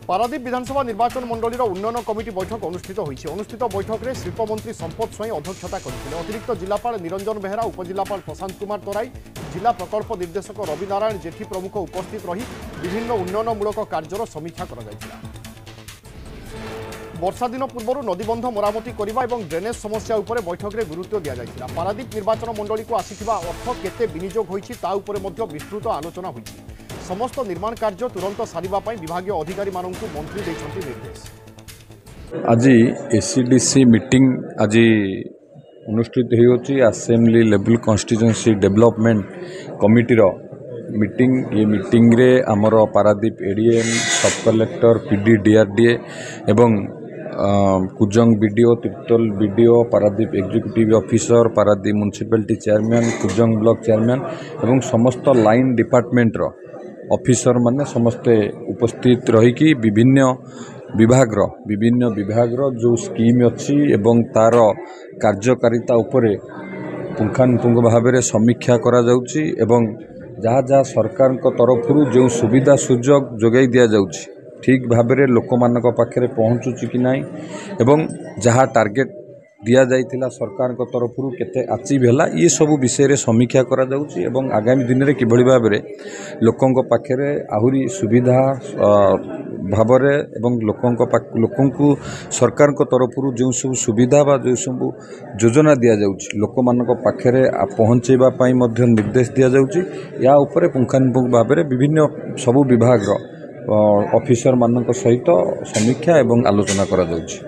पारादीप विधानसभा निर्वाचन मंडलीर उन्नयन कमिटी बैठक अनुष्ठित बैठक में शिल्पमंत्री संपद स्वाई अध्यक्षता करते। अतिरिक्त जिलापाल निरंजन बेहरा, उपजिलापाल प्रशांत कुमार तराई, जिला प्रकल्प निर्देशक रवि नारायण जेठी प्रमुख उपस्थित रही विभिन्न उन्नयनमूलक कार्यर समीक्षा कर वर्षा दिन पूर्व नदीबंध मरामती करने और ड्रेनेज समस्या उपर बैठक में गुरुत्व दि जाता। पारादीप निर्वाचन मंडली को आसीथिबा अर्थ केते विनियोग होईछि ता उपरे मध्य विस्तृत आलोचना होईछि। समस्त निर्माण कार्य तुरंत सारिबा पई विभागीय अधिकारी माननकु मंत्री दैछन्ति निर्देश। आज एसीडीसी मीटिंग आज अनुष्ठित होती असेंबली लेवल कॉन्स्टिट्यूएंसी डेवलपमेंट कमिटीर मीटिंग। ये मीटिंग रे आमर Paradip ADM, sub collector, PD, DRDA एवं Kujang BDO, Tirtol BDO, Paradip executive officer, Paradip municipality chairman, Kujang block chairman एवं समस्त लाइन डिपार्टमेंट रो ऑफिसर माने समस्ते उपस्थित रही विभिन्न विभाग जो स्कीम अच्छी एवं तार कार्यकारिता उपरे पुंखानुपुंख भाव में समीक्षा करा जाउची एवं जहाँ जहाँ सरकार तरफ जो सुविधा सुजोग जोगाई दिया जाउची ठीक भाव में लोक मानक पाखे पहुँचुची कि नहीं एवं जहाँ टार्गेट दिया जाइथिला सरकार को तरफ केते अचीव हैला ये सब विषय रे समीक्षा करा जाउची एवं आगामी दिन रे किभଳି भाव में लोकंक पाखे आहुरी सुविधा भाव एवं लोकंकु सरकार को तरफ जो सब सुविधा बा जो सब योजना दिया जाउची लोक मानक पाखे पहुँचेबा पई मध्य निर्देश दिया जाउची। या उपरे पुंखानुपुंख भाव में विभिन्न सब विभाग ऑफिसर मानक सहित समीक्षा एवं आलोचना करा जाउची।